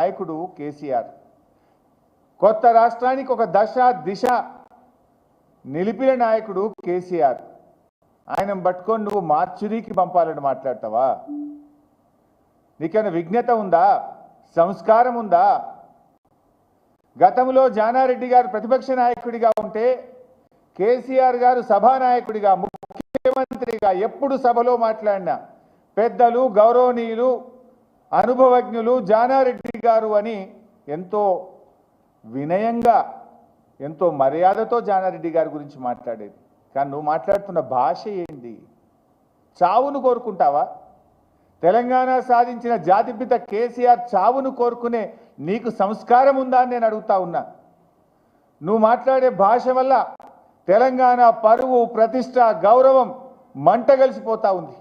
నాయకుడు కేసీఆర్ కొత్త రాష్ట్రానికి ఒక దశ దిశ నిలిపిన నాయకుడు కేసీఆర్ ఆయన పట్టుకొని నువ్వు మార్చురీకి పంపాలని మాట్లాడతావా? నీకైనా విజ్ఞత ఉందా? సంస్కారం ఉందా? గతంలో జానారెడ్డి గారు ప్రతిపక్ష నాయకుడిగా ఉంటే కేసీఆర్ గారు సభానాయకుడిగా ముఖ్యమంత్రిగా ఎప్పుడు సభలో మాట్లాడినా పెద్దలు గౌరవనీయులు అనుభవజ్ఞులు జానారెడ్డి గారు అని ఎంతో వినయంగా ఎంతో మర్యాదతో జానారెడ్డి గారి గురించి మాట్లాడేది. కానీ నువ్వు మాట్లాడుతున్న భాష ఏంటి? చావును కోరుకుంటావా? తెలంగాణ సాధించిన జాతిపిత కేసీఆర్ చావును కోరుకునే నీకు సంస్కారం ఉందా అని నేను అడుగుతా ఉన్నా. నువ్వు మాట్లాడే భాష వల్ల తెలంగాణ పరువు ప్రతిష్ట గౌరవం మంటగలిసిపోతా ఉంది.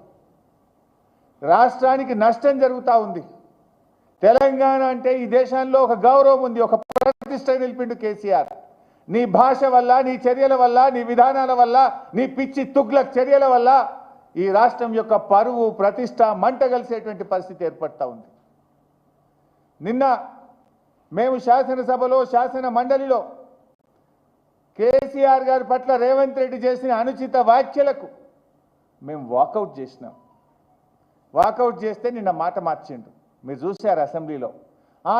రాష్ట్రానికి నష్టం జరుగుతూ ఉంది. తెలంగాణ అంటే ఈ దేశంలో ఒక గౌరవం ఉంది, ఒక ప్రతిష్ట నిలిపిండు కేసీఆర్. నీ భాష వల్ల, నీ చర్యల వల్ల, నీ విధానాల వల్ల, నీ పిచ్చి తుగ్లక్ చర్యల వల్ల ఈ రాష్ట్రం యొక్క పరువు ప్రతిష్ట మంటగలిసేటువంటి పరిస్థితి ఏర్పడతా ఉంది. నిన్న మేము శాసనసభలో శాసన మండలిలో కేసీఆర్ గారి పట్ల రేవంత్ రెడ్డి చేసిన అనుచిత వ్యాఖ్యలకు మేము వాకౌట్ చేసినాం. వాకౌట్ చేస్తే నిన్న మాట మార్చిండు. మీరు చూశారు అసెంబ్లీలో.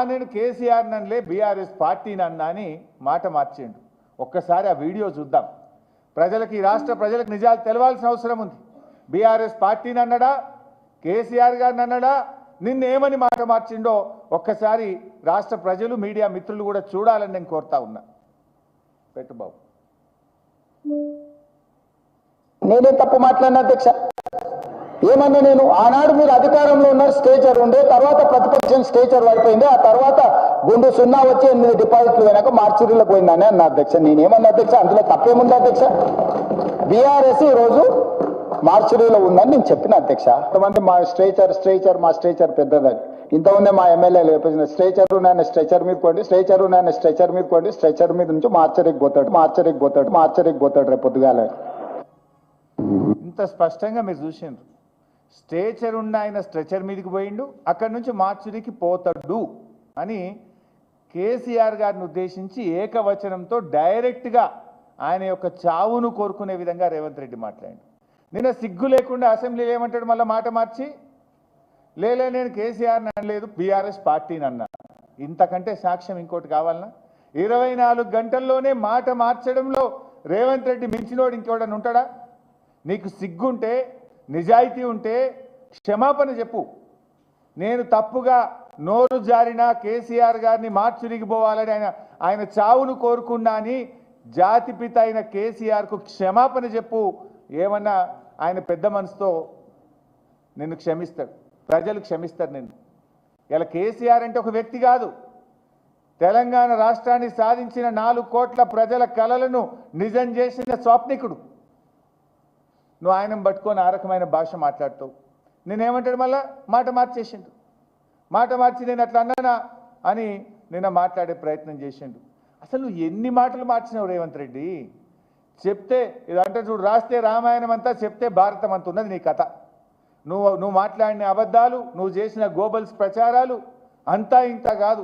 నేను కేసీఆర్ నన్నులే బీఆర్ఎస్ పార్టీని అన్నా అని మాట మార్చిండు. ఒక్కసారి ఆ వీడియో చూద్దాం. ప్రజలకు, ఈ రాష్ట్ర ప్రజలకు నిజాలు తెలవాల్సిన అవసరం ఉంది. బీఆర్ఎస్ పార్టీని అన్నాడా, కేసీఆర్ గారిని అన్నాడా, నిన్న ఏమని మాట మార్చిండో ఒక్కసారి రాష్ట్ర ప్రజలు మీడియా మిత్రులు కూడా చూడాలని నేను కోరుతా ఉన్నా. పెట్టు బాబు. నేనే తప్పు మాట్లాడిన అధ్యక్ష. ఏమన్నా నేను ఆనాడు మీరు అధికారంలో ఉన్నారు, స్టేచర్ ఉండే, తర్వాత ప్రతిపక్షం స్టేచర్ అయిపోయింది, ఆ తర్వాత గుండు సున్నా వచ్చి 8 డిపాజిట్లు పోయినాక మార్చురీలో పోయిందని అన్న అధ్యక్ష. నేనేమన్నా అధ్యక్ష, అందులో తప్పేముంది అధ్యక్ష? బీఆర్ఎస్ ఈరోజు మార్చురీలో ఉందని నేను చెప్పిన అధ్యక్ష. కొంతమంది మా స్ట్రేచర్ పెద్దదని ఇంతకుముందే మా ఎమ్మెల్యేలు చెప్పేసిన స్ట్రేచర్ నాయన స్ట్రెచర్ మీద పోండి, స్ట్రేచర్ నాయన స్ట్రెచర్ మీద పోండి, స్ట్రెచర్ మీద నుంచి మార్చరీకి పోతాడు రేపు పొద్దుగాల. ఇంత స్పష్టంగా మీరు చూసిండ్రు. స్ట్రేచర్ ఉన్న ఆయన స్ట్రెచర్ మీదకి పోయిండు, అక్కడి నుంచి మార్చురీకి పోతాడు అని కేసీఆర్ గారిని ఉద్దేశించి ఏకవచనంతో డైరెక్ట్గా ఆయన యొక్క చావును కోరుకునే విధంగా రేవంత్ రెడ్డి మాట్లాడిండు. నిన్న సిగ్గు లేకుండా అసెంబ్లీలో ఏమంటాడు, మళ్ళీ మాట మార్చి లేలే నేను కేసీఆర్ని అనలేదు బీఆర్ఎస్ పార్టీని అన్నా. ఇంతకంటే సాక్ష్యం ఇంకోటి కావాలన్నా? 24 గంటల్లోనే మాట మార్చడంలో రేవంత్ రెడ్డి మించినోడు ఇంకోడని ఉంటాడా? నీకు సిగ్గుంటే, నిజాయితీ ఉంటే క్షమాపణ చెప్పు. నేను తప్పుగా నోరు జారిన కేసీఆర్ గారిని మార్చురికి పోవాలని ఆయన చావును కోరుకున్నా అని జాతిపిత అయిన కేసీఆర్కు క్షమాపణ చెప్పు. ఏమన్నా ఆయన పెద్ద మనసుతో నిన్ను క్షమిస్తాడు, ప్రజలు క్షమిస్తారు నిన్ను. ఇలా కేసీఆర్ అంటే ఒక వ్యక్తి కాదు, తెలంగాణ రాష్ట్రాన్ని సాధించిన 4 కోట్ల ప్రజల కలలను నిజం చేసిన స్వాప్నికుడు. నువ్వు ఆయన పట్టుకొని ఆ రకమైన భాష మాట్లాడుతావు. నేనేమంటాడు, మళ్ళా మాట మార్చేసిండు. మాట మార్చి నేను అట్లా అన్నానా అని నిన్న మాట్లాడే ప్రయత్నం చేసిండు. అసలు నువ్వు ఎన్ని మాటలు మార్చినావు రేవంత్ రెడ్డి? చెప్తే ఇదంటే చూడు, రాస్తే రామాయణం అంతా, చెప్తే భారతం అంత ఉన్నది నీ కథ. నువ్వు మాట్లాడిన అబద్ధాలు, నువ్వు చేసిన గోబల్స్ ప్రచారాలు అంతా ఇంత కాదు.